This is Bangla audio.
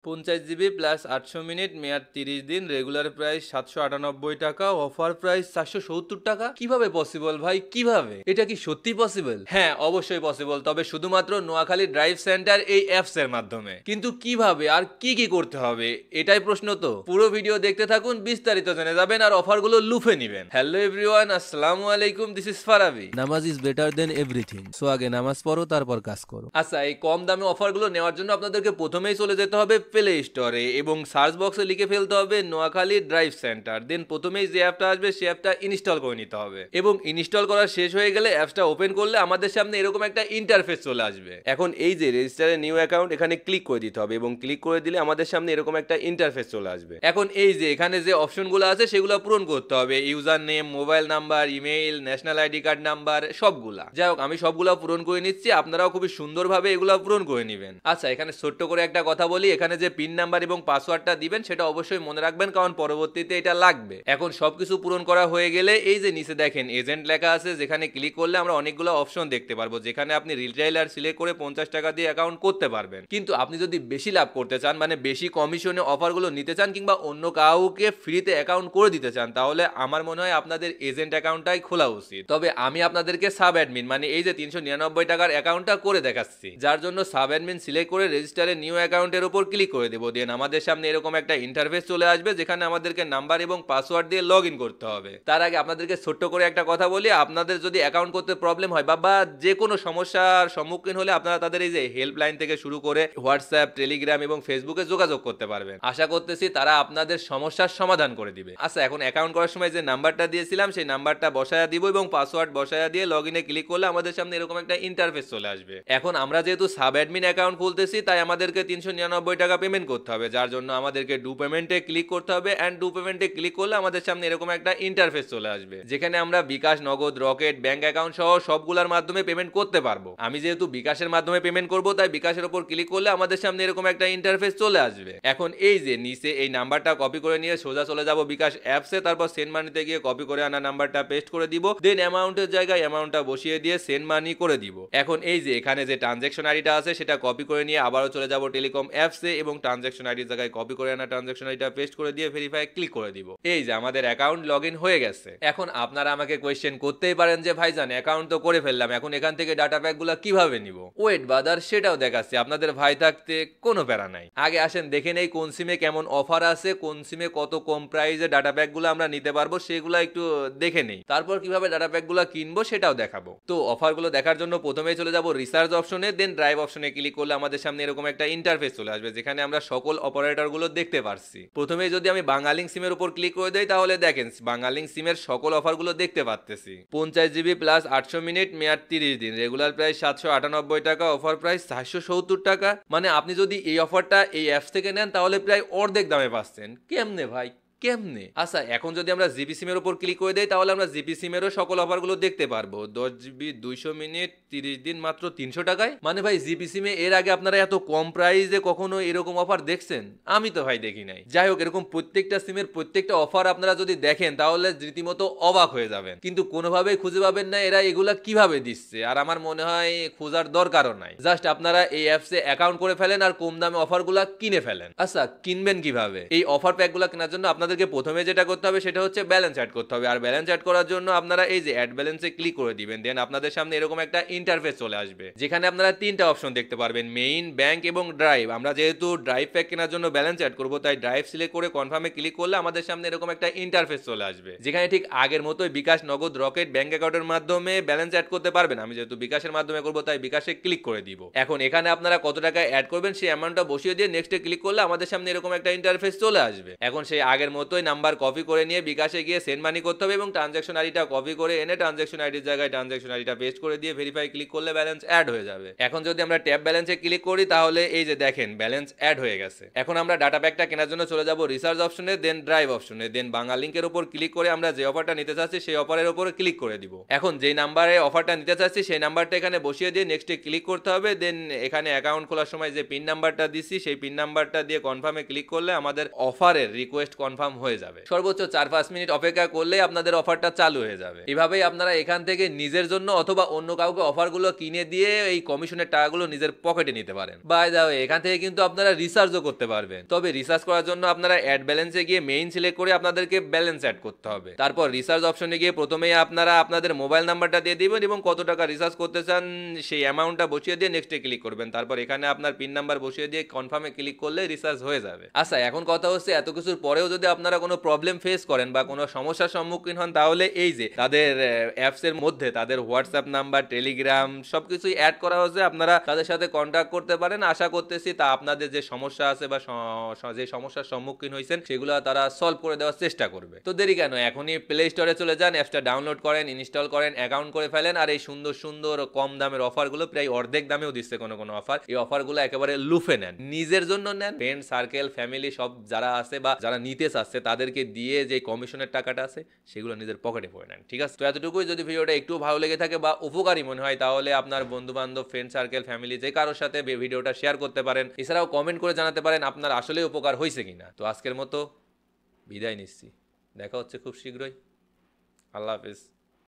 50 জিবি প্লাস 800 মিনিট, মেয়াদ 30 দিন, রেগুলার প্রাইস 798 টাকা, অফার প্রাইস 470 টাকা। কিভাবে পসিবল ভাই, কিভাবে? এটা কি সত্যি পসিবল? হ্যাঁ, অবশ্যই পসিবল, তবে শুধুমাত্র নোয়াখালী ড্রাইভ সেন্টার এই অ্যাপস এর মাধ্যমে। কিন্তু কিভাবে আর কি কি করতে হবে, এটাই প্রশ্ন। তো পুরো ভিডিও দেখতে থাকুন, বিস্তারিত জেনে যাবেন আর অফারগুলো লুফে নেবেন। হ্যালো এভরিওয়ান, আসসালামু আলাইকুম, this is Farabi. Namaz is better than everything, so আগে নামাজ পড়ো তারপর কাজ করো। আচ্ছা, এই কম দামে অফারগুলো নেওয়ার জন্য আপনাদেরকে প্রথমেই চলে যেতে হবে প্লে স্টোরে এবং সার্চ বক্সে লিখে ফেলতে হবে নোয়াখালী ড্রাইভ সেন্টার। দেন প্রথমেই যে অ্যাপটা আসবে সেই অ্যাপটা ইনস্টল করে নিতে হবে এবং ইনস্টল করা শেষ হয়ে গেলে অ্যাপসটা ওপেন করলে আমাদের সামনে এরকম একটা ইন্টারফেস চলে আসবে। এখন এই যে রেজিস্টারে নিউ অ্যাকাউন্ট, এখানে ক্লিক করে দিতে হবে এবং ক্লিক করে দিলে আমাদের সামনে এরকম একটা ইন্টারফেস চলে আসবে। এখন এই যে এখানে যে অপশনগুলো আছে সেগুলো পূরণ করতে হবে, user name, mobile number, email, national ID card number, সবগুলা। যাই হোক, আমি সবগুলা পূরণ করে নিচ্ছি, আপনারাও খুবই সুন্দরভাবে এগুলো পূরণ করে নেবেন। আচ্ছা, এখানে ছোট্ট করে একটা কথা বলি, এখানে যে পিন নাম্বার এবং পাসওয়ার্ডটা দিবেন সেটা অবশ্যই মনে রাখবেন, কারণ পরবর্তীতে এটা লাগবে। এখন সবকিছু পূরণ করা হয়ে গেলে এই যে নিচে দেখেন এজেন্ট লেখা আছে, যেখানে ক্লিক করলে আমরা অনেকগুলো অপশন দেখতে পারবো, যেখানে আপনি রিটেইলার সিলেক্ট করে 50 টাকা দিয়ে অ্যাকাউন্ট করতে পারবেন। কিন্তু আপনি যদি বেশি লাভ করতে চান, মানে বেশি কমিশনে অফারগুলো নিতে চান কিংবা অন্য কাউকে ফ্রিতে অ্যাকাউন্ট করে দিতে চান, তাহলে আমার মনে হয় আপনাদের এজেন্ট অ্যাকাউন্টটাই খোলা উচিত। তবে আমি আপনাদেরকে সাব অ্যাডমিন, মানে এই যে 399 টাকার অ্যাকাউন্টটা করে দেখাচ্ছি, যার জন্য সাব অ্যাডমিন সিলেক্ট করে রেজিস্টারে নিউ অ্যাকাউন্টের উপর ক্লিক করে দেবো। দেন আমাদের সামনে এরকম একটা ইন্টারফেস চলে আসবে, যেখানে আমাদেরকে নাম্বার এবং পাসওয়ার্ড দিয়ে লগ ইন করতে হবে। তার আগে আপনাদেরকে ছোট্ট করে একটা কথা বলি, আপনাদের যদি অ্যাকাউন্ট করতে প্রবলেম হয় বা যে কোনো সমস্যার সম্মুখীন হলে আপনারা তাদের এই যে হেল্পলাইন থেকে শুরু করে হোয়াটসঅ্যাপ, টেলিগ্রাম এবং ফেসবুকে যোগাযোগ করতে পারবেন। আশা করতেছি তারা আপনাদের সমস্যার সমাধান করে দিবে। আচ্ছা, এখন অ্যাকাউন্ট করার সময় যে নাম্বারটা দিয়েছিলাম সেই নাম্বারটা বসায়া দিব এবং পাসওয়ার্ড বসায়া দিয়ে লগ ইনে ক্লিক করলে আমাদের সামনে এরকম একটা ইন্টারফেস চলে আসবে। এখন আমরা যেহেতু সাব অ্যাডমিন অ্যাকাউন্ট খুলতেছি, তাই আমাদেরকে 399 টাকা পেমেন্ট করতে হবে, যার জন্য আমাদেরকে ডু পেমেন্টে ক্লিক করতে হবে। অ্যান্ড ডু পেমেন্টে ক্লিক করলে আমাদের সামনে এরকম একটা ইন্টারফেস চলে আসবে, যেখানে আমরা বিকাশ, নগদ, রকেট, ব্যাংক অ্যাকাউন্ট সহ সবগুলোর মাধ্যমে পেমেন্ট করতে পারবো। আমি যেহেতু বিকাশের মাধ্যমে পেমেন্ট করব, তাই বিকাশের উপর ক্লিক করলে আমাদের সামনে এরকম একটা ইন্টারফেস চলে আসবে। এখন এই যে নিচে এই নাম্বারটা কপি করে নিয়ে সোজা চলে যাব বিকাশ অ্যাপসে, তারপর সেন্ড মানিতে গিয়ে কপি করে আনা নাম্বারটা পেস্ট করে দিব। দেন অ্যামাউন্টের জায়গায় অ্যামাউন্টটা বসিয়ে দিয়ে সেন্ড মানি করে দিব। এখন এই যে এখানে যে ট্রানজ্যাকশন আইডিটা আছে সেটা কপি করে নিয়ে আবারও চলে যাব টেলিকম অ্যাপসে এবং ট্রানজ্যাকশন আইডির জায়গায় কপি করে আনা ট্রানজ্যাকশন আইডিটা পেস্ট করে দিয়ে ভেরিফাই ক্লিক করে দিব। এই যে আমাদের অ্যাকাউন্ট লগ ইন হয়ে গেছে। এখন আপনারা আমাকে কোয়েশ্চেন করতেই পারেন যে ভাইজান অ্যাকাউন্ট তো করে ফেললাম, এখন এখান থেকে ডাটা প্যাকগুলো কিভাবে নিব? ওয়েট বাদার, সেটাও দেখাচ্ছি, আপনাদের ভাই থাকতে কোনো প্যারা নাই। আগে আসেন দেখে নেই কোন সিমে কেমন অফার আছে, কোন সিমে কত কম প্রাইসে ডাটা প্যাকগুলো আমরা নিতে পারবো সেগুলো একটু দেখে নেই, তারপর কিভাবে ডাটা প্যাকগুলো কিনবো সেটাও দেখাবো। তো অফারগুলো দেখার জন্য প্রথমেই চলে যাব রিসার্চ অপশনে, দেন ড্রাইভ অপশনে ক্লিক করলে আমাদের সামনে এরকম একটা ইন্টারফেস চলে আসবে, যেখানে আমরা সকল অপারেটরগুলো দেখতে পারছি। প্রথমেই যদি আমি বাঙালিং সিমের উপর ক্লিক করে দেই, তাহলে দেখেন বাঙালিং সিমের সকল অফারগুলো দেখতে পাচ্তেছি। 50 জিবি প্লাস 800 মিনিট, মেয়াদ 30 দিন, রেগুলার প্রাইস 798 টাকা, অফার প্রাইস 470 টাকা। মানে আপনি যদি এই অফারটা এই অ্যাপস থেকে নেন তাহলে প্রায় অর্ধেক দামে পাচ্ছেন। কেমনে ভাই, কেমনে? আচ্ছা, এখন যদি আমরা জিপি সিমের উপর ক্লিক করে দেই, তাহলে আমরা জিপি সিমেরও সকল অফারগুলো দেখতে পারবো। 10 জিবি 200 মিনিট 30 দিন মাত্র 300 টাকায়। মানে ভাই, জিপি সিমে এর আগে আপনারা এত কম প্রাইসে কখনো এরকম অফার দেখছেন? আমি তো ভাই দেখি নাই। যাই হোক, এরকম প্রত্যেকটা সিমের প্রত্যেকটা অফার আপনারা যদি দেখেন তাহলে রীতিমতো অবাক হয়ে যাবেন, কিন্তু কোনোভাবেই খুঁজে পাবেন না এরা এগুলা কিভাবে দিচ্ছে। আর আমার মনে হয় খোঁজার দরকারও নাই, জাস্ট আপনারা এই অ্যাপসে অ্যাকাউন্ট করে ফেলেন আর কম দামে অফারগুলা কিনে ফেলেন। আচ্ছা, কিনবেন কিভাবে? এই অফার প্যাকগুলো কেনার জন্য আপনাদেরকে প্রথমে যেটা করতে হবে সেটা হচ্ছে ব্যালেন্স অ্যাড করতে হবে। আর ব্যালেন্স অ্যাড করার জন্য আপনারা এই যে অ্যাড ব্যালেন্সে ক্লিক করে দিবেন। দেন আপনাদের সামনে এরকম একটা ইন্টারফেস চলে আসবে, যেখানে আপনারা তিনটা অপশন দেখতে পারবেন, মেইন, ব্যাংক এবং ড্রাইভ। আমরা যেহেতু ড্রাইভ প্যাক কেনার জন্য ব্যালেন্স অ্যাড করবো, তাই ড্রাইভ সিলেক্ট করে কনফার্মে ক্লিক করলে আমাদের সামনে এরকম একটা ইন্টারফেস চলে আসবে, যেখানে ঠিক আগের মতোই বিকাশ, নগদ, রকেট, ব্যাংক অ্যাকাউন্টের মাধ্যমে ব্যালেন্স অ্যাড করতে পারবেন। আমি যেহেতু বিকাশের মাধ্যমে করবো তাই বিকাশে ক্লিক করে দিব। এখন এখানে আপনারা কত টাকা অ্যাড করবেন সেই অ্যামাউন্টটা বসিয়ে দিয়ে নেক্সটে ক্লিক করলে আমাদের সামনে এরকম একটা ইন্টারফেস চলে আসবে। এখন সেই আগের মতোই নাম্বার কপি করে নিয়ে বিকাশে গিয়ে সেন্ড মানি করতে হবে এবং ট্রানজ্যাকশন আইডিটা কপি করে এনে ট্রানজ্যাকশন আইডির জায়গায় ট্রানজ্যাকশন আইডিটা পেস্ট করে দিয়ে ভেরিফাই ক্লিক করলে ব্যালেন্স অ্যাড হয়ে যাবে। এখন যদি আমরা ট্যাব ব্যালেন্সে ক্লিক করি তাহলে এই যে দেখেন ব্যালেন্স অ্যাড হয়ে গেছে। এখন আমরা ডাটা প্যাকটা কেনার জন্য চলে যাব রিসার্চ অপশনে, দেন ড্রাইভ অপশনে, দেন বাংলা লিংকের উপর ক্লিক করে আমরা যে অফারটা নিতে চাচ্ছি সেই অফারের উপর ক্লিক করে দিব। এখন যেই নাম্বারে অফারটা নিতে চাচ্ছি সেই নাম্বারটা এখানে বসিয়ে দিয়ে নেক্সটে ক্লিক করতে হবে। দেন এখানে অ্যাকাউন্ট খোলার সময় যে পিন নাম্বারটা দিছি সেই পিন নাম্বারটা দিয়ে কনফার্মে ক্লিক করলে আমাদের অফারের রিকোয়েস্ট কনফার্ম কনফার্ম হয়ে যাবে। সর্বোচ্চ 4-5 মিনিট অপেক্ষা করলে আপনাদের অফারটা চালু হয়ে যাবে। এভাবেই আপনারা এখান থেকে নিজের জন্য অথবা অন্য কাউকে অফারগুলো কিনে দিয়ে এই কমিশনের টাকাগুলো নিজের পকেটে নিতে পারেন। বাই দা ওয়ে, এখান থেকে কিন্তু আপনারা রিচার্জও করতে পারবেন। তবে রিচার্জ করার জন্য আপনারা অ্যাড ব্যালেন্সে গিয়ে মেইন সিলেক্ট করে আপনাদেরকে ব্যালেন্স অ্যাড করতে হবে। তারপর রিচার্জ অপশনে গিয়ে প্রথমেই আপনারা আপনাদের মোবাইল নাম্বারটা দিয়ে দিবেন এবং কত টাকা রিচার্জ করতে চান সেই অ্যামাউন্টটা বসিয়ে দিয়ে নেক্সটে ক্লিক করবেন। তারপর এখানে আপনার পিন নাম্বার বসিয়ে দিয়ে কনফার্মে ক্লিক করলে রিচার্জ হয়ে যাবে। আচ্ছা, এখন কথা হচ্ছে এত কিছুর পরেও যদি আপনারা কোনো প্রবলেম ফেস করেন বা কোনো সমস্যার সম্মুখীন হন, তাহলে এই যে তাদের অ্যাপসের মধ্যে তাদের হোয়াটসঅ্যাপ নাম্বার, টেলিগ্রাম সবকিছুই অ্যাড করা হচ্ছে, আপনারা তাদের সাথে কন্ট্যাক্ট করতে পারেন। আশা করতেছি তা আপনাদের যে সমস্যা আছে বা যে সমস্যার সম্মুখীন হয়েছেন সেগুলো তারা সলভ করে দেওয়ার চেষ্টা করবে। তো দেরি কেন, এখনই প্লে স্টোরে চলে যান, অ্যাপসটা ডাউনলোড করেন, ইনস্টল করেন, অ্যাকাউন্ট করে ফেলেন। আর এই সুন্দর সুন্দর কম দামের অফারগুলো, প্রায় অর্ধেক দামেও দিচ্ছে কোনো কোনো অফার, এই অফারগুলো একেবারে লুফে নেন, নিজের জন্য নেন, ফ্রেন্ড সার্কেল, ফ্যামিলি সব যারা আছে বা যারা নিতে চাচ্ছে তাদেরকে দিয়ে যে কমিশনের টাকাটা আছে সেগুলো নিজের পকেটে পড়ে নেন। ঠিক আছে, তো এতটুকুই। যদি ভিডিওটা একটু ভালো লেগে থাকে বা উপকারী মনে হয় তাহলে আপনার বন্ধু বান্ধব, ফ্রেন্ড সার্কেল, ফ্যামিলি যে কারোর সাথে ভিডিওটা শেয়ার করতে পারেন। এছাড়াও কমেন্ট করে জানাতে পারেন আপনার আসলে উপকার হয়েছে কিনা। তো আজকের মতো বিদায় নিচ্ছি, দেখা হচ্ছে খুব শীঘ্রই। আল্লাহ হাফিজ।